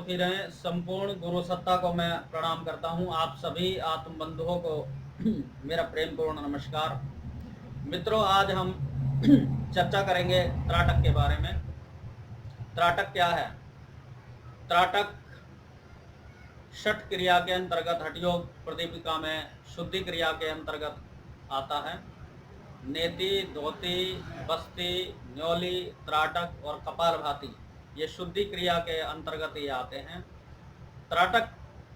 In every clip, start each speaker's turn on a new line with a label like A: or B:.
A: सुखी रहें। संपूर्ण गुरु सत्ता को मैं प्रणाम करता हूं। आप सभी आत्म बंधुओं को मेरा प्रेम पूर्ण नमस्कार। मित्रों, आज हम चर्चा करेंगे त्राटक के बारे में। त्राटक क्या है? त्राटक षट क्रिया के अंतर्गत हठयोग प्रदीपिका में शुद्धि क्रिया के अंतर्गत आता है। नेति, धोती, बस्ती, न्योली, त्राटक और कपालभाति ये शुद्धि क्रिया के अंतर्गत ही आते हैं। त्राटक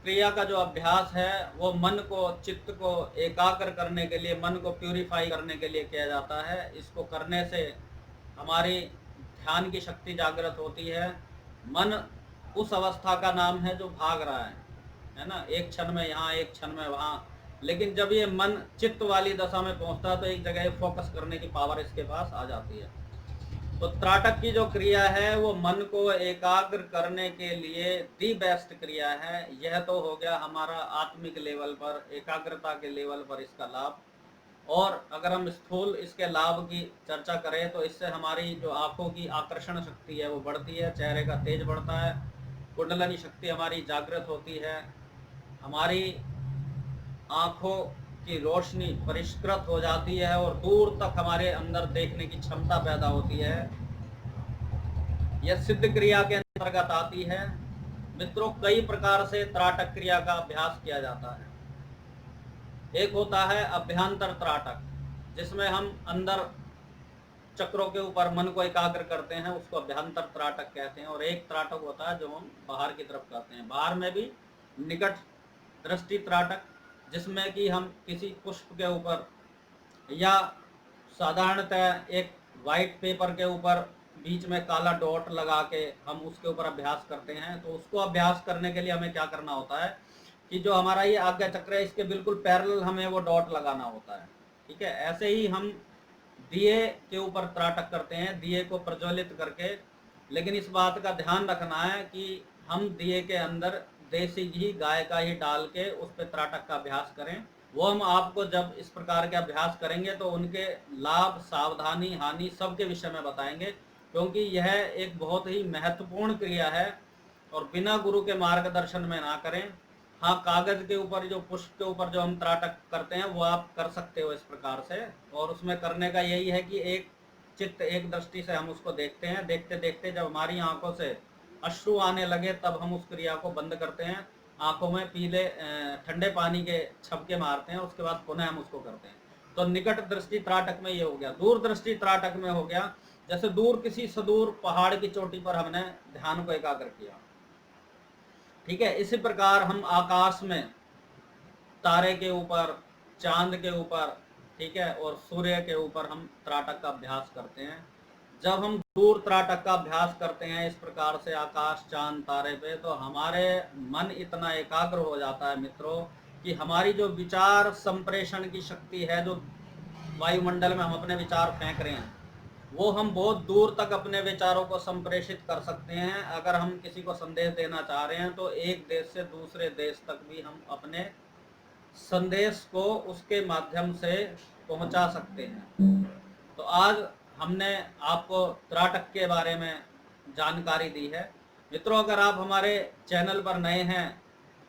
A: क्रिया का जो अभ्यास है वो मन को, चित्त को एकाग्र करने के लिए, मन को प्यूरिफाई करने के लिए किया जाता है। इसको करने से हमारी ध्यान की शक्ति जागृत होती है। मन उस अवस्था का नाम है जो भाग रहा है ना, एक क्षण में यहाँ, एक क्षण में वहाँ। लेकिन जब ये मन चित्त वाली दशा में पहुंचता है तो एक जगह फोकस करने की पावर इसके पास आ जाती है। तो त्राटक की जो क्रिया है वो मन को एकाग्र करने के लिए दी बेस्ट क्रिया है। यह तो हो गया हमारा आत्मिक लेवल पर, एकाग्रता के लेवल पर इसका लाभ। और अगर हम स्थूल इसके लाभ की चर्चा करें तो इससे हमारी जो आंखों की आकर्षण शक्ति है वो बढ़ती है, चेहरे का तेज बढ़ता है, कुंडलनी शक्ति हमारी जागृत होती है, हमारी आंखों की रोशनी परिष्कृत हो जाती है और दूर तक हमारे अंदर देखने की क्षमता पैदा होती है। यह सिद्ध क्रिया के अंतर्गत आती है। मित्रों, कई प्रकार से त्राटक क्रिया का अभ्यास किया जाता है। एक होता है अभ्यंतर त्राटक, जिसमें हम अंदर चक्रों के ऊपर मन को एकाग्र करते हैं, उसको अभ्यंतर त्राटक कहते हैं। और एक त्राटक होता है जो हम बाहर की तरफ करते हैं। बाहर में भी निकट दृष्टि त्राटक, जिसमें कि हम किसी पुष्प के ऊपर या साधारणतः एक वाइट पेपर के ऊपर बीच में काला डॉट लगा के हम उसके ऊपर अभ्यास करते हैं। तो उसको अभ्यास करने के लिए हमें क्या करना होता है कि जो हमारा ये आज्ञा चक्र है इसके बिल्कुल पैरेलल हमें वो डॉट लगाना होता है। ठीक है, ऐसे ही हम दिए के ऊपर त्राटक करते हैं, दिए को प्रज्वलित करके। लेकिन इस बात का ध्यान रखना है कि हम दिए के अंदर देसी घी, गाय का ही डाल के उस पर त्राटक का अभ्यास करें। वो हम आपको जब इस प्रकार के अभ्यास करेंगे तो उनके लाभ, सावधानी, हानि सबके विषय में बताएंगे, क्योंकि यह एक बहुत ही महत्वपूर्ण क्रिया है और बिना गुरु के मार्गदर्शन में ना करें। हाँ, कागज के ऊपर, जो पुष्प के ऊपर जो हम त्राटक करते हैं वो आप कर सकते हो इस प्रकार से। और उसमें करने का यही है कि एक चित्त, एक दृष्टि से हम उसको देखते हैं। देखते देखते जब हमारी आंखों से अश्रु आने लगे तब हम उस क्रिया को बंद करते हैं, आंखों में पीले ठंडे पानी के छपके मारते हैं, उसके बाद पुनः हम उसको करते हैं। तो निकट दृष्टि त्राटक में ये हो गया। दूर दृष्टि त्राटक में हो गया जैसे दूर किसी सुदूर पहाड़ की चोटी पर हमने ध्यान को एकाग्र किया। ठीक है, इसी प्रकार हम आकाश में तारे के ऊपर, चांद के ऊपर, ठीक है, और सूर्य के ऊपर हम त्राटक का अभ्यास करते हैं। जब हम दूर त्राटक का अभ्यास करते हैं इस प्रकार से आकाश, चांद, तारे पे, तो हमारे मन इतना एकाग्र हो जाता है मित्रों कि हमारी जो विचार संप्रेषण की शक्ति है, जो वायुमंडल में हम अपने विचार फेंक रहे हैं, वो हम बहुत दूर तक अपने विचारों को संप्रेषित कर सकते हैं। अगर हम किसी को संदेश देना चाह रहे हैं तो एक देश से दूसरे देश तक भी हम अपने संदेश को उसके माध्यम से पहुंचा सकते हैं। तो आज हमने आपको त्राटक के बारे में जानकारी दी है। मित्रों, अगर आप हमारे चैनल पर नए हैं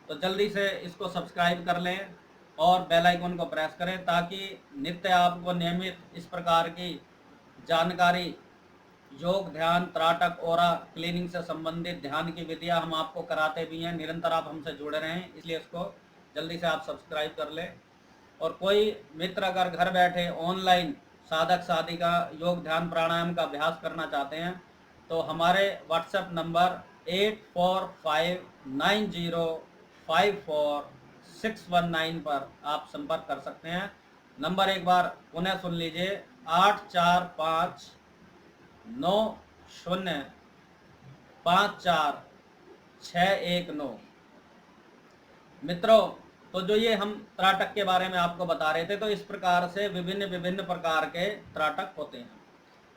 A: तो जल्दी से इसको सब्सक्राइब कर लें और बेल आइकन को प्रेस करें, ताकि नित्य आपको नियमित इस प्रकार की जानकारी, योग, ध्यान, त्राटक, ओरा क्लीनिंग से संबंधित ध्यान की विधियां हम आपको कराते भी हैं। निरंतर आप हमसे जुड़े रहें, इसलिए इसको जल्दी से आप सब्सक्राइब कर लें। और कोई मित्र अगर घर बैठे ऑनलाइन साधक साधिका योग, ध्यान, प्राणायाम का अभ्यास करना चाहते हैं तो हमारे व्हाट्सएप नंबर 8459054619 पर आप संपर्क कर सकते हैं। नंबर एक बार पुनः सुन लीजिए, 8459054619। मित्रों, तो जो ये हम त्राटक के बारे में आपको बता रहे थे, तो इस प्रकार से विभिन्न विभिन्न प्रकार के त्राटक होते हैं,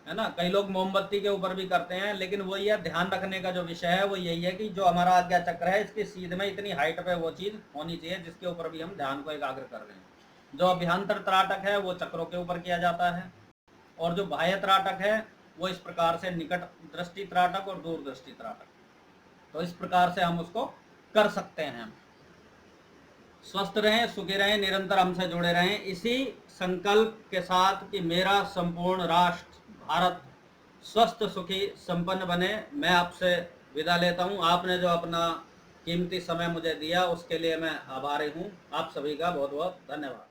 A: है ना। कई लोग मोमबत्ती के ऊपर भी करते हैं, लेकिन वो ये ध्यान रखने का जो विषय है वो यही है कि जो हमारा आज्ञा चक्र है इसकी सीध में इतनी हाइट पे वो चीज होनी चाहिए जिसके ऊपर भी हम ध्यान को एकाग्र कर रहे हैं। जो अभ्यंतर त्राटक है वो चक्रों के ऊपर किया जाता है, और जो बाह्य त्राटक है वो इस प्रकार से निकट दृष्टि त्राटक और दूर दृष्टि त्राटक। तो इस प्रकार से हम उसको कर सकते हैं। स्वस्थ रहें, सुखी रहें, निरंतर हमसे जुड़े रहें, इसी संकल्प के साथ कि मेरा संपूर्ण राष्ट्र भारत स्वस्थ, सुखी, संपन्न बने। मैं आपसे विदा लेता हूं। आपने जो अपना कीमती समय मुझे दिया उसके लिए मैं आभारी हूं। आप सभी का बहुत बहुत धन्यवाद।